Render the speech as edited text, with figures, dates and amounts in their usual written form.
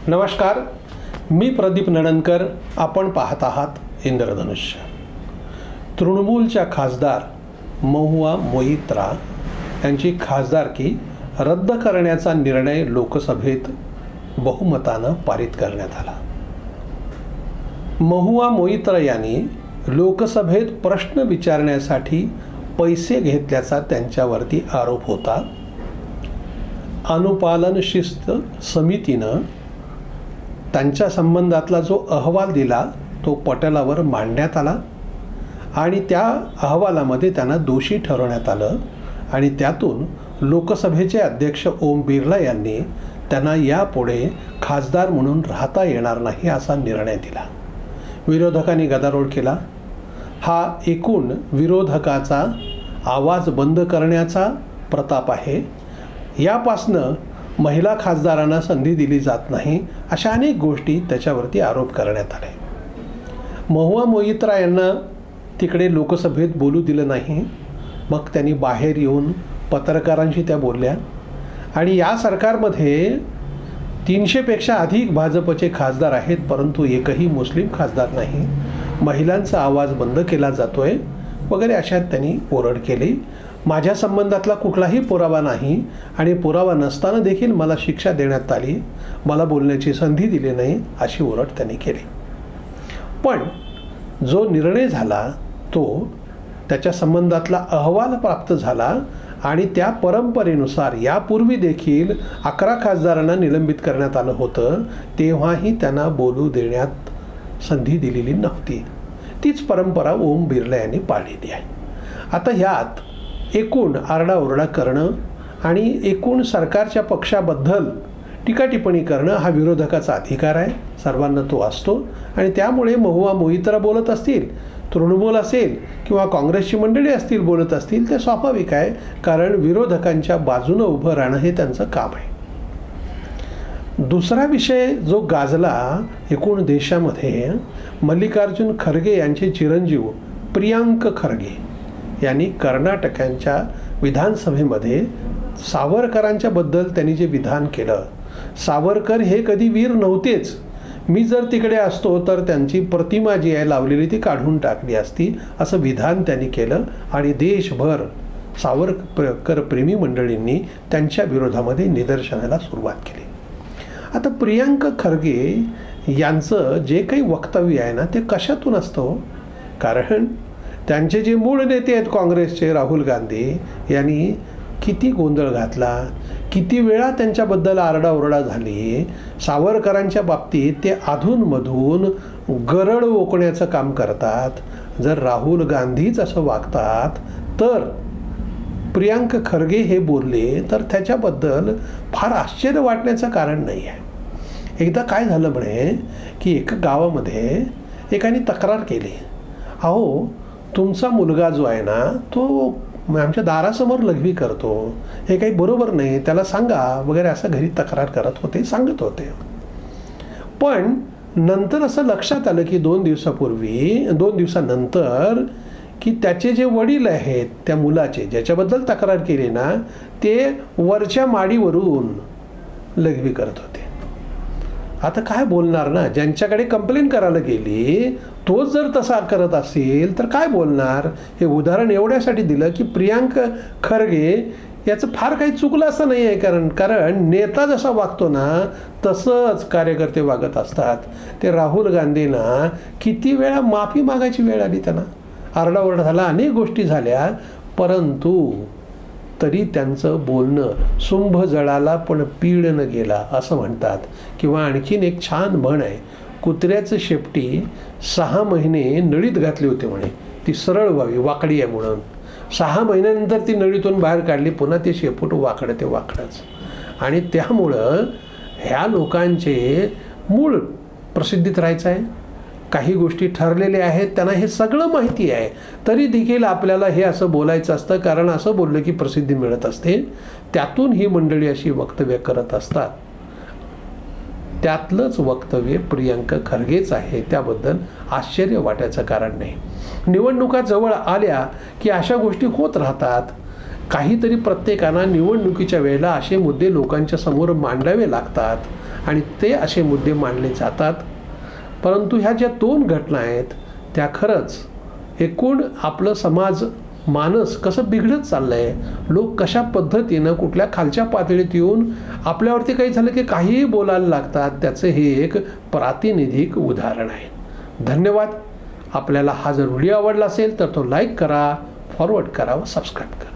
नमस्कार, मी प्रदीप नडणकर. आपण पाहत आहात इंद्रधनुष्य. तृणमूलच्या खासदार महुआ मोइत्रा यांची खासदारकी रद्द करण्याचा निर्णय लोकसभेत बहुमतानं पारित करण्यात आला. महुआ मोइत्रा यांनी लोकसभेत प्रश्न विचारण्यासाठी पैसे घेतल्याचा त्यांच्यावरती आरोप होता. अनुपालन शिस्त समितीनं त्यांच्या संबंधातला जो अहवाल दिला तो पटलावर मांडण्यात आला आणि त्या अहवालामध्ये त्यांना दोषी ठरवण्यात आलं आणि त्यातून लोकसभेचे अध्यक्ष ओम बिर्ला यांनी त्यांना यापुढे खासदार म्हणून राहता येणार नाही असा निर्णय दिला. विरोधकांनी गदारोळ केला. हा एकूण विरोधकाचा आवाज बंद करण्याचा प्रताप आहे. यापासनं महिला खासदारांना संधी दिली जात नाही अशा अनेक गोष्टी त्याच्यावरती आरोप करण्यात आले. महुआ मोइत्रा यांना तिकडे लोकसभेत बोलू दिलं नाही. मग त्यांनी बाहेर येऊन पत्रकारांशी त्या बोलल्या आणि या सरकारमध्ये 300पेक्षा अधिक भाजपचे खासदार आहेत, परंतु एकही मुस्लिम खासदार नाही. महिलांचा आवाज बंद केला जातोय वगैरे अशा त्यांनी ओरड केली. माझ्या संबंधातला कुठलाही पुरावा नाही आणि पुरावा नसताना देखील मला शिक्षा देण्यात आली, मला बोलण्याची संधी दिली नाही अशी ओरड त्यांनी केली. पण जो निर्णय झाला तो त्याच्या संबंधातला अहवाल प्राप्त झाला आणि त्या परंपरेनुसार यापूर्वी देखील 11 खासदारांना निलंबित करण्यात आलं होतं, तेव्हाही त्यांना बोलू देण्यात संधी दिलेली नव्हती. तीच परंपरा ओम बिर्ला यांनी पाळलेली आहे. आता ह्यात एकूण आरडाओरडा करणं आणि एकूण सरकारच्या पक्षाबद्दल टीका टिप्पणी करणं हा विरोधकाचा अधिकार आहे, सर्वांना तो असतो. आणि त्यामुळे महुआ मोइत्रा बोलत असतील, तृणमूल असेल किंवा काँग्रेसची मंडळी असतील बोलत असतील, ते स्वाभाविक आहे, कारण विरोधकांच्या बाजूनं उभं राहणं हे त्यांचं काम आहे. दुसरा विषय जो गाजला एकूण देशामध्ये, मल्लिकार्जुन खरगे यांचे चिरंजीव प्रियांक खरगे यांनी कर्नाटकांच्या विधानसभेमध्ये सावरकरांच्या बद्दल त्यांनी जे विधान केलं, सावरकर हे कधी वीर नव्हतेच, मी जर तिकडे असतो तर त्यांची प्रतिमा जी आहे लावलेली ती काढून टाकली असती, असं विधान त्यांनी केलं आणि देशभर सावरकर प्रेमी मंडळींनी त्यांच्या विरोधामध्ये निदर्शनाला सुरुवात केली. आता प्रियांक खरगे यांचं जे काही वक्तव्य आहे ना ते कशातून असतं, कारण त्यांचे जे मूळ नेते आहेत काँग्रेसचे राहुल गांधी यांनी किती गोंधळ घातला, किती वेळा त्यांच्याबद्दल आरडाओरडा झाली. सावरकरांच्या बाबतीत ते अधूनमधून गरळ ओकण्याचं काम करतात. जर राहुल गांधीच असं वागतात तर प्रियांक खरगे हे बोलले तर त्याच्याबद्दल फार आश्चर्य वाटण्याचं कारण नाही आहे. एकदा काय झालं म्हणे की एका गावामध्ये एकाने तक्रार केली, अहो तुमचा मुलगा जो आहे ना तो आमच्या दारासमोर लघवी करतो, हे काही बरोबर नाही, त्याला सांगा वगैरे असं घरी तक्रार करत होते, सांगत होते. पण नंतर असं लक्षात आलं की 2 दिवसानंतर की त्याचे जे वडील आहेत त्या मुलाचे ज्याच्याबद्दल तक्रार केली ना ते वरच्या माडीवरून लघवी करत होते. आता काय बोलणार ना, ज्यांच्याकडे कंप्लेंट करायला गेली तोच जर तसा करत असेल तर काय बोलणार. हे उदाहरण एवढ्यासाठी दिलं की प्रियांक खरगे याचं फार काही चुकलं असं नाही आहे, कारण नेता जसा वागतो ना तसंच कार्यकर्ते वागत असतात. ते राहुल गांधींना किती वेळा माफी मागायची वेळ आली, त्यांना आरडाओरडा झाला, अनेक गोष्टी झाल्या, परंतु तरी त्यांचं बोलणं सुंभ जळाला पण पीड न गेला असं म्हणतात. किंवा आणखीन एक छान म्हण आहे, कुत्र्याचं शेपटी 6 महिने नळीत घातली होती म्हणे, ती सरळ व्हावी, वाकडी आहे म्हणून. 6 महिन्यानंतर ती नळीतून बाहेर काढली, पुन्हा ते शेपूट वाकडं ते वाकडंच. आणि त्यामुळं ह्या लोकांचे मूळ प्रसिद्धीत राहायचं आहे. काही गोष्टी ठरलेल्या आहेत, त्यांना हे सगळं माहिती आहे, तरी देखील आपल्याला हे असं बोलायचं असतं, कारण असं बोललं की प्रसिद्धी मिळत असते. त्यातून ही मंडळी अशी वक्तव्य करत असतात. त्यातलंच वक्तव्य प्रियांक खरगेच आहे, त्याबद्दल आश्चर्य वाटायचं कारण नाही. निवडणुका जवळ आल्या की अशा गोष्टी होत राहतात. काहीतरी प्रत्येकाला निवडणुकीच्या वेळेला असे मुद्दे लोकांच्या समोर मांडावे लागतात आणि ते असे मुद्दे मांडले जातात. परंतु ह्या ज्या 2 घटना आहेत त्या खरंच एकूण आपलं समाज मानस कसं बिघडत चाललं आहे, लोक कशा पद्धतीनं कुठल्या खालच्या पातळीत येऊन आपल्यावरती काही झालं की काहीही बोलायला लागतात, त्याचं हे एक प्रातिनिधिक उदाहरण आहे. धन्यवाद. आपल्याला हा जर व्हिडिओ आवडला असेल तर तो लाईक करा, फॉरवर्ड करा व सबस्क्राईब करा.